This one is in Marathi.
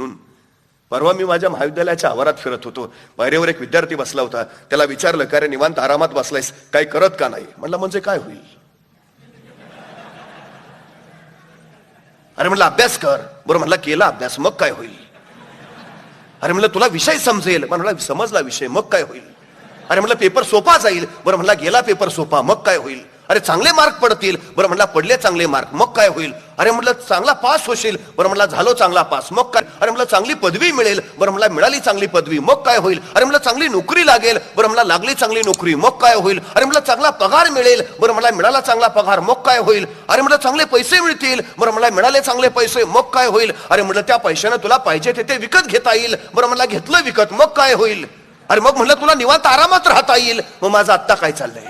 म्हणून. परवा मी माझ्या महाविद्यालयाच्या आवारात फिरत होतो. पायरीवर एक विद्यार्थी बसला होता. त्याला विचारलं, का रे निवांत आरामात बसलायस, काही करत का नाही? म्हणलं म्हणजे काय होईल? अरे म्हणलं अभ्यास कर. बरं म्हणला केला अभ्यास, मग काय होईल? अरे म्हणलं तुला विषय समजेल. म्हणला समजला विषय, मग काय होईल? अरे म्हणलं पेपर सोपा जाईल. बरं म्हणला गेला पेपर सोपा, मग काय होईल? अरे चांगले मार्क पडतील. बरं म्हणला पडले चांगले मार्क, मग काय होईल? अरे म्हटलं चांगला पास होशील. बरं म्हणला झालो चांगला पास, मग काय? अरे म्हटलं चांगली पदवी मिळेल. बरं म्हणला मिळाली चांगली पदवी, मग काय होईल? अरे म्हटलं चांगली नोकरी लागेल. बरं म्हणला लागली चांगली नोकरी, मग काय होईल? अरे म्हटलं चांगला पगार मिळेल. बरं म्हणला मिळाला चांगला पगार, मग काय होईल? अरे म्हटलं चांगले पैसे मिळतील. बरं म्हणला मिळाले चांगले पैसे, मग काय होईल? अरे म्हटलं त्या पैशाने तुला पाहिजे ते विकत घेता येईल. बरं म्हणला घेतलं विकत, मग काय होईल? अरे मग म्हणलं तुला निवांत आरामात राहता येईल. मग माझं आत्ता काय चाललंय?